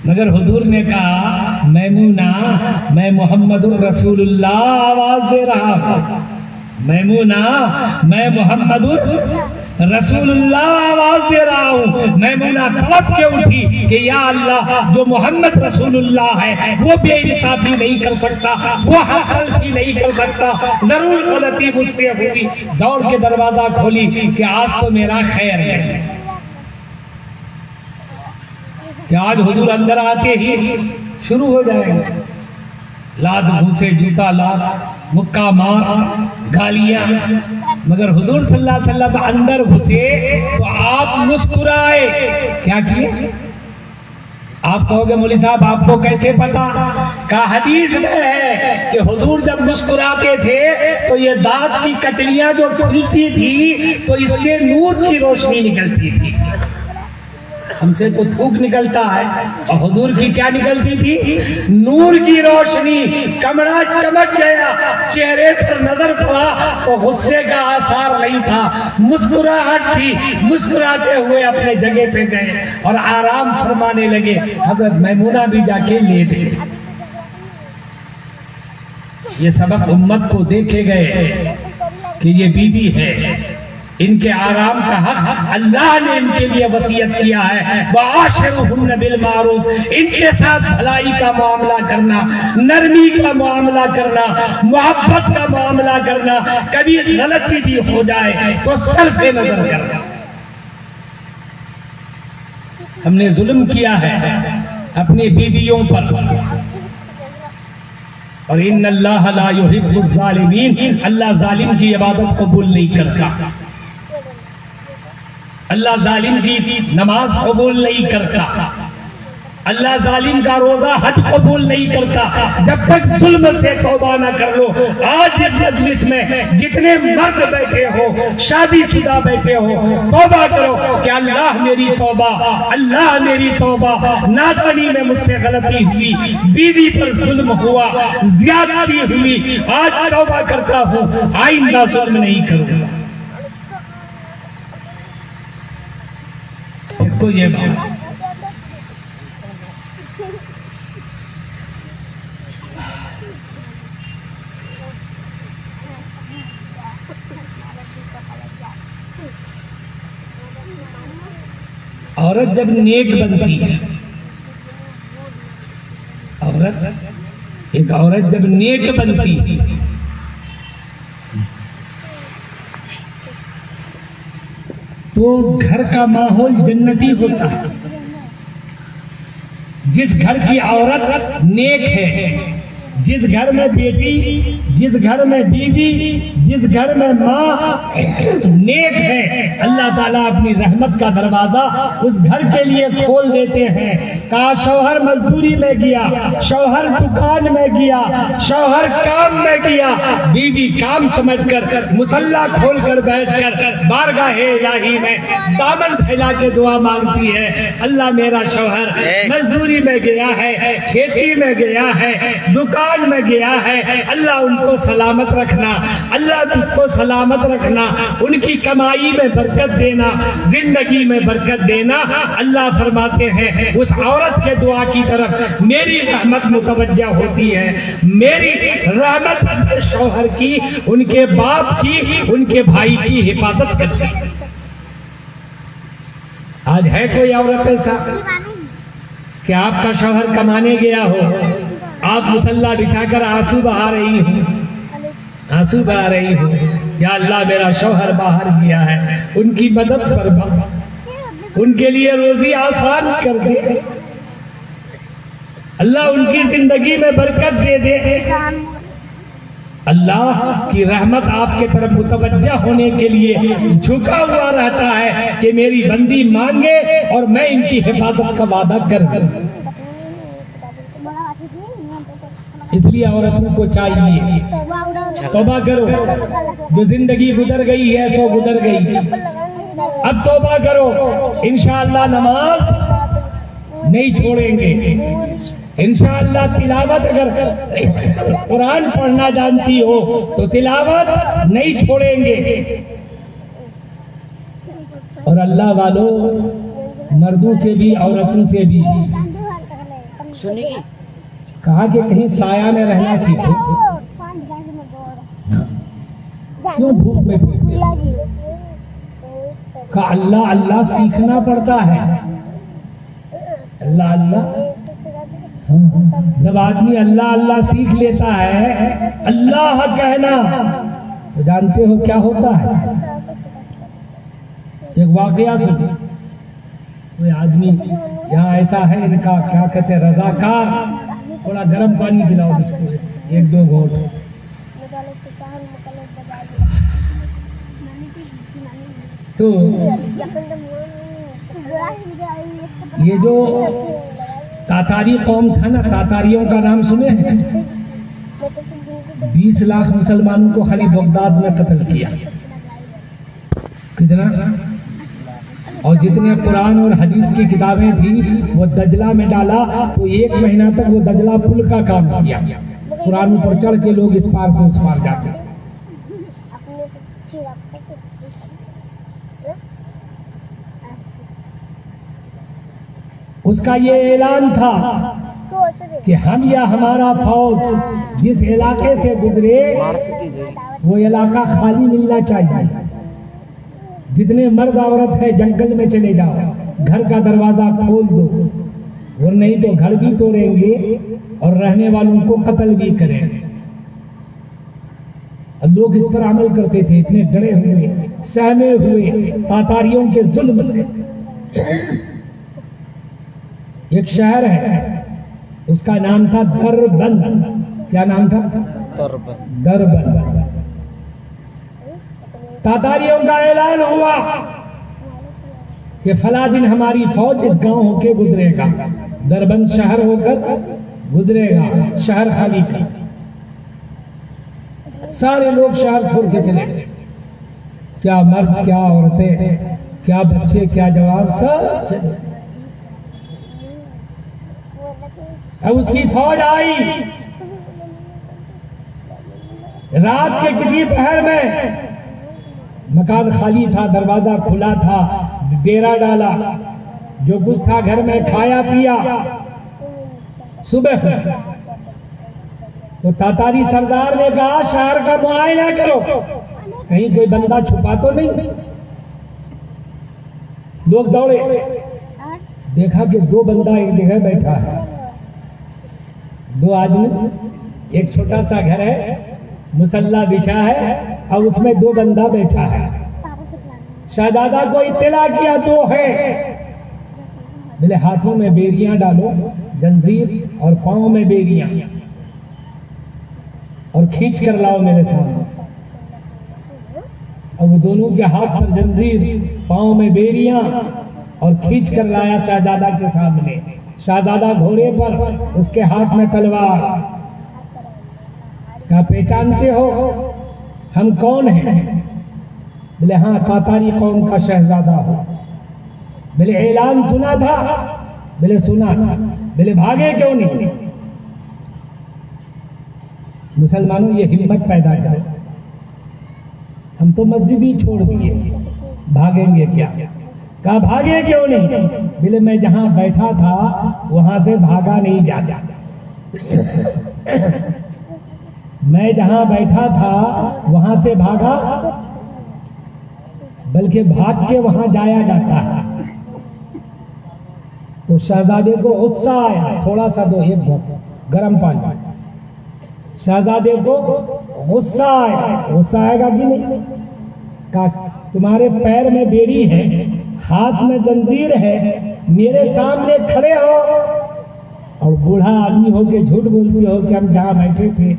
مگر حضور نے کہا میمونہ میں محمد الرسول اللہ آواز دے رہا ہوں، میمونہ میں محمد رسول اللہ آواز دے رہا ہوں. میمونہ تڑپ کے اٹھی کہ یا اللہ جو محمد رسول اللہ ہے وہ بے انصافی نہیں کر سکتا، وہ حق غلطی نہیں کر سکتا، ضرور غلطی مجھ سے ہوگی. دوڑ کے دروازہ کھولی کہ آج تو میرا خیر ہے، کہ آج حضور اندر آتے ہی شروع ہو جائیں گے لاد گھوسے جوتا لاد مکہ مار گالیاں. مگر حضور صلی اللہ علیہ وسلم اندر گھسے تو آپ مسکرائے. کیا کیے؟ آپ کہو گے مولوی صاحب آپ کو کیسے پتا؟ کہا حدیث میں ہے کہ حضور جب مسکراتے تھے تو یہ دانت کی کچلیاں جو کھلتی تھی تو اس سے نور کی روشنی نکلتی تھی. ہم سے تو تھوک نکلتا ہے اور حضور کی کیا نکلتی تھی؟ نور کی روشنی. کمرہ چمک گیا، چہرے پر نظر پڑا تو غصے کا آثار نہیں تھا، مسکراہٹ تھی. مسکراتے ہوئے اپنے جگہ پہ گئے اور آرام فرمانے لگے. حضرت میمونہ بھی جا کے لیٹ گئی. یہ سبق امت کو دیکھے گئے کہ یہ بیوی ہے، ان کے آرام کا حق اللہ نے ان کے لیے وصیت کیا ہے. وَعَاشِرُهُنَّ بِالْمَعْرُوفِ، ان کے ساتھ بھلائی کا معاملہ کرنا، نرمی کا معاملہ کرنا، محبت کا معاملہ کرنا. کبھی غلطی بھی ہو جائے تو صرف نظر کرنا. ہم نے ظلم کیا ہے اپنی بیویوں پر، اور ان اللہ لا يحب الظالمین، اللہ ظالم کی عبادت قبول نہیں کرتا، اللہ ظالم کی نماز قبول نہیں کرتا، اللہ ظالم کا روزہ حج قبول نہیں کرتا. جب تک ظلم سے توبہ نہ کر لو. آج اس مجلس میں جتنے مرد بیٹھے ہو، شادی شدہ بیٹھے ہو، توبہ کرو کہ اللہ میری توبہ، اللہ میری توبہ. ناظرین میں مجھ سے غلطی ہوئی، بیوی پر ظلم ہوا، زیادتی ہوئی، آج توبہ کرتا ہوں، آئندہ ظلم نہیں کروں گا. تو یہ بات عورت جب نیک بنتی ہے، ایک عورت جب نیک بنتی ہے تو گھر کا ماحول جنتی ہوتا ہے. جس گھر کی عورت نیک ہے، جس گھر میں بیٹی، جس گھر میں بیوی، جس گھر میں ماں نیک ہے، اللہ تعالیٰ اپنی رحمت کا دروازہ اس گھر کے لیے کھول دیتے ہیں. کہا شوہر مزدوری میں گیا، شوہر دکان میں گیا، شوہر کام میں گیا، بیوی کام سمجھ کر مصلی کھول کر بیٹھ کر بارگاہ الہی میں دامن پھیلا کے دعا مانگتی ہے. اللہ میرا شوہر مزدوری میں گیا ہے، کھیتی میں گیا ہے، دکان میں گیا ہے، اللہ ان کو سلامت رکھنا، اللہ اس کو سلامت رکھنا، ان کی کمائی میں برکت دینا، زندگی میں برکت دینا. اللہ فرماتے ہیں اس عورت کے دعا کی طرف میری رحمت متوجہ ہوتی ہے. میری رحمت اپنے شوہر کی، ان کے باپ کی، ان کے بھائی کی حفاظت کرتی ہے. آج ہے کوئی عورت ایسا کہ آپ کا شوہر کمانے گیا ہو، آپ مصلی بچھا کر آنسو بہا رہی ہو، آنسو بہا رہی ہو، یا اللہ میرا شوہر باہر گیا ہے، ان کی مدد فرما، ان کے لیے روزی آسان کر دے. اللہ ان کی زندگی میں برکت دے دے. اللہ کی رحمت آپ کے طرف متوجہ ہونے کے لیے جھکا ہوا رہتا ہے کہ میری بندی مانگے اور میں ان کی حفاظت کا وعدہ کر دوں. اس لیے عورتوں کو چاہیے توبہ کرو. جو زندگی گزر گئی ہے سو گزر گئی. اب توبہ کرو. انشاءاللہ نماز نہیں چھوڑیں گے. انشاءاللہ تلاوت اگر قرآن پڑھنا جانتی ہو تو تلاوت نہیں چھوڑیں گے. اور اللہ والوں مردوں سے بھی عورتوں سے بھی کہا کہ کہیں سایہ میں رہنا سیکھو. کیوں بھوک میں پھرتے؟ کہا اللہ اللہ سیکھنا پڑتا ہے. اللہ اللہ جب آدمی اللہ اللہ سیکھ لیتا ہے اللہ کہنا تو جانتے ہو کیا ہوتا ہے. ایک واقعہ سنو. کوئی آدمی یہاں ایسا ہے ان کا کیا کہتے ہیں رضاکار. تھوڑا گرم پانی پلاؤ مجھ کو ایک دو گھونٹ. تو یہ جو تاتاری قوم تھا نا, تاتاریوں کا نام سنے ہیں؟ 20 لاکھ مسلمانوں کو خالی بغداد میں قتل کیا. کتنا؟ اور جتنے قرآن اور حدیث کی کتابیں تھیں وہ دجلہ میں ڈالا تو 1 مہینہ تک وہ دجلہ پل کا کام کیا. قرآن پر چڑھ کے لوگ اس پار سے اس پار جاتے. اس کا یہ اعلان تھا کہ ہم یا ہمارا فوج جس علاقے سے گزرے وہ علاقہ خالی ملنا چاہیے. جتنے مرد عورت ہے جنگل میں چلے جاؤ, گھر کا دروازہ کھول دو, اور نہیں تو گھر بھی توڑیں گے اور رہنے والوں کو قتل بھی کریں گے. لوگ اس پر عمل کرتے تھے, اتنے ڈرے ہوئے سہمے ہوئے تاتاریوں کے ظلم سے. ایک شہر ہے اس کا نام تھا دربند. کیا نام تھا؟ دربند. تاتاریوں کا اعلان ہوا کہ فلاں دن ہماری فوج اس گاؤں ہو کے گزرے گا, دربند شہر ہو کر گزرے گا. شہر خالی تھا. سارے لوگ شہر چھوڑ کے چلے گئے. کیا مرد, کیا عورتیں, کیا بچے, کیا جوان, سب چلے. اب اس کی فوج آئی. رات کے کسی پہر میں مکان خالی تھا, دروازہ کھلا تھا, ڈیرا ڈالا, جو کچھ تھا گھر میں کھایا پیا. صبح تو تاتاری سردار نے کہا شہر کا معائنہ کرو, کہیں کوئی بندہ چھپا تو نہیں. لوگ دوڑے, دیکھا کہ 2 بندہ ایک جگہ بیٹھا ہے. 2 آدمی, ایک چھوٹا سا گھر ہے, مسلح بچھا ہے اور اس میں 2 بندہ بیٹھا ہے. شہزادہ کو اطلاع کیا 2 ہے. بولے ہاتھوں میں بیریاں ڈالو, زنجیر, اور پاؤں میں بیریاں, اور کھینچ کر لاؤ میرے سامنے. اور وہ دونوں کے ہاتھ پر زنجیر, پاؤں میں بیریاں, اور کھینچ کر لایا شہزادہ کے سامنے. شہزادہ گھوڑے پر, اس کے ہاتھ میں تلوار. کیا پہچانتے ہو ہم کون ہیں؟ بولے ہاں تاتاری قوم کا شہزادہ ہو. بولے اعلان سنا تھا؟ بولے سنا. بولے بھاگے کیوں نہیں؟ مسلمانوں یہ ہمت پیدا کرو, ہم تو مسجد ہی چھوڑ دیے, بھاگیں گے کیا؟ کہا بھاگے کیوں نہیں؟ بولے میں جہاں بیٹھا تھا وہاں سے بھاگا نہیں جاتا. میں جہاں بیٹھا تھا وہاں سے بھاگا, بلکہ بھاگ کے وہاں جایا جاتا ہے. تو شہزادے کو غصہ آیا. تھوڑا سا دو, ایک گھونٹ گرم پانی. شہزادے کو غصہ آیا. غصہ آئے گا کہ نہیں؟ کہا تمہارے پیر میں بیڑی ہے, ہاتھ میں زنجیر ہے, میرے سامنے کھڑے ہو اور بوڑھا آدمی ہو کے جھوٹ بولتے ہو کہ ہم جہاں بیٹھے تھے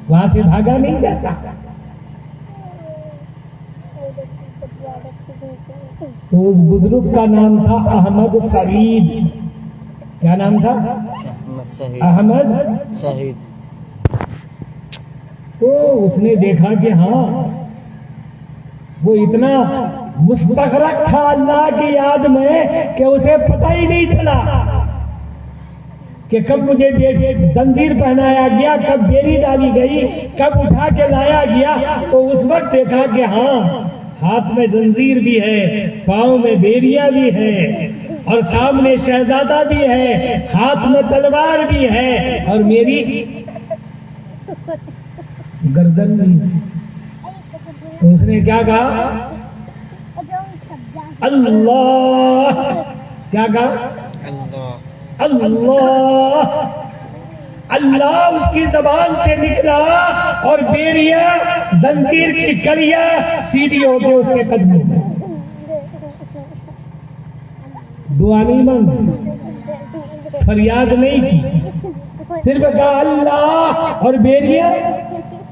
وہاں سے بھاگا نہیں جاتا. تو اس بزرگ کا نام تھا احمد سعید. کیا نام تھا؟ احمد شہید. تو اس نے دیکھا کہ ہاں وہ اتنا مستغرق تھا اللہ کی یاد میں کہ اسے پتہ ہی نہیں چلا کہ کب مجھے زنجیر پہنایا گیا، کب بیری ڈالی گئی، کب اٹھا کے لایا گیا. تو اس وقت دیکھا کہ ہاں ہاتھ میں زنجیر بھی ہے، پاؤں میں بیریاں بھی ہے، اور سامنے شہزادہ بھی ہے، ہاتھ میں تلوار بھی ہے، اور میری گردن بھی ہے. تو اس نے کیا کہا؟ اللہ. کیا کہا؟ اللہ. اللہ اس کی زبان سے نکلا اور بیریاں زنجیر کی کڑیاں سیدھی ہو کے اس کے قدموں میں. دعا نہیں مانگی، فریاد نہیں کی، صرف کہا اللہ اور بیریاں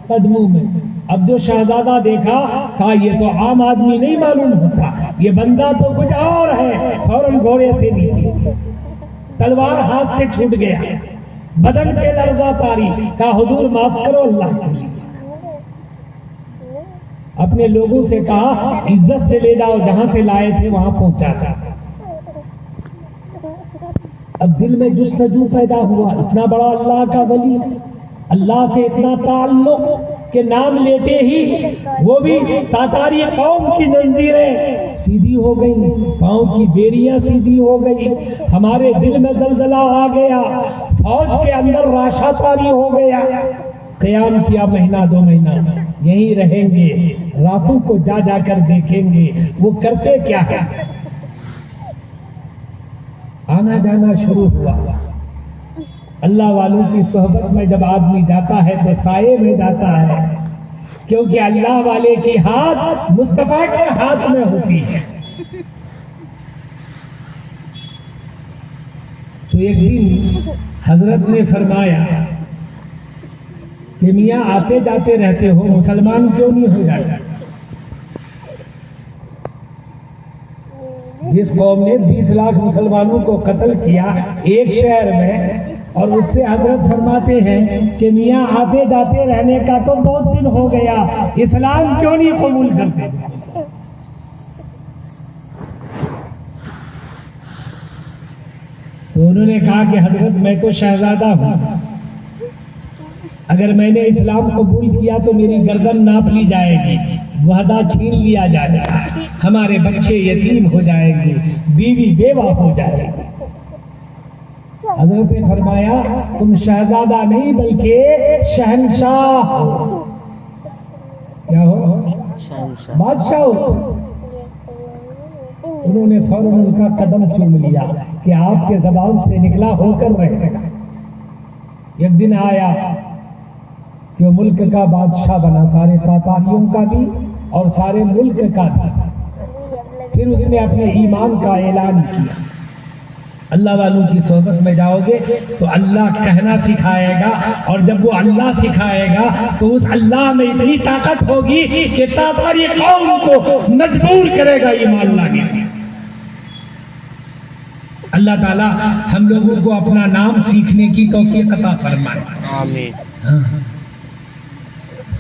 قدموں میں. اب جو شہزادہ دیکھا کہا یہ تو عام آدمی نہیں معلوم ہوتا، یہ بندہ تو کچھ اور ہے. فوراً گھوڑے سے نیچے، تلوار ہاتھ سے چھوٹ گیا، بدن پہ لرزہ طاری. کہا حضور معاف کرو اللہ کے لیے. اپنے لوگوں سے کہا عزت سے لے جاؤ، جہاں سے لائے تھے وہاں پہنچا جا. اب دل میں جستجو پیدا ہوا، اتنا بڑا اللہ کا ولی، اللہ سے اتنا تعلق کہ نام لیتے ہی وہ بھی تاتاری قوم کی زنجیریں سیدھی ہو گئی، پاؤں کی بیریاں سیدھی ہو گئی. ہمارے دل میں زلزلہ آ گیا، فوج کے اندر راشا طاری ہو گیا. قیام کیا مہینہ 2 مہینہ، یہیں رہیں گے، راتوں کو جا جا کر دیکھیں گے وہ کرتے کیا ہے. آنا جانا شروع ہوا. اللہ والوں کی صحبت میں جب آدمی جاتا ہے تو سائے میں جاتا ہے، کیونکہ اللہ والے کی ہاتھ مصطفیٰ کے ہاتھ میں ہوتی ہے. تو ایک دن حضرت نے فرمایا کہ میاں آتے جاتے رہتے ہو، مسلمان کیوں نہیں ہو جاتا؟ جس قوم نے 20 لاکھ مسلمانوں کو قتل کیا ایک شہر میں، اور اس سے حضرت فرماتے ہیں کہ میاں آتے جاتے رہنے کا تو بہت دن ہو گیا، اسلام کیوں نہیں قبول کرتے؟ تو انہوں نے کہا کہ حضرت میں تو شہزادہ ہوں، اگر میں نے اسلام قبول کیا تو میری گردن ناپ لی جائے گی، وعدہ چھین لیا جائے گا، ہمارے بچے یتیم ہو جائیں گے، بیوی بیوہ ہو جائے گی. حضرت نے فرمایا تم شہزادہ نہیں بلکہ شہنشاہ ہو. کیا ہو؟ بادشاہ ہو. انہوں نے فوراً ان کا قدم چوم لیا کہ آپ کے زبان سے نکلا ہو کر رہے گا. ایک دن آیا کہ وہ ملک کا بادشاہ بنا، سارے تاتاریوں کا بھی اور سارے ملک کا بھی. پھر اس نے اپنے ایمان کا اعلان کیا. اللہ والوں کی صحبت میں جاؤ گے تو اللہ کہنا سکھائے گا، اور جب وہ اللہ سکھائے گا تو اس اللہ میں اتنی طاقت ہوگی کہ تاتاری قوم کو مجبور کرے گا ایمان لانے. اللہ تعالی ہم لوگوں کو اپنا نام سیکھنے کی توفیق عطا فرمائے. آمین.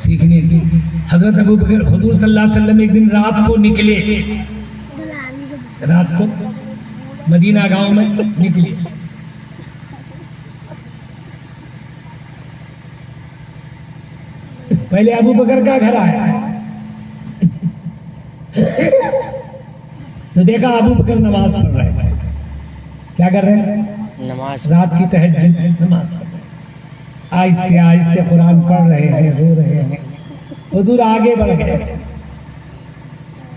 سیکھنے کی. حضرت ابوبکر حضور صلی اللہ علیہ وسلم ایک دن رات کو نکلے، رات کو مدینہ گاؤں میں نکلے. پہلے ابو بکر کا گھر آیا تو دیکھا ابو بکر نماز پڑھ رہے ہیں. کیا کر رہے ہیں؟ نماز. رات کی تہجد نماز پڑھ رہے ہیں، آہستہ آہستہ قرآن پڑھ رہے ہیں، رو رہے ہیں. حضور آگے بڑھ گئے.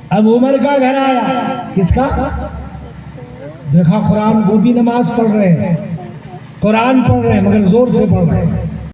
اب عمر کا گھر آیا. کس کا؟ دیکھا قرآن، وہ بھی نماز پڑھ رہے ہیں، قرآن پڑھ رہے ہیں مگر زور سے پڑھ رہے ہیں.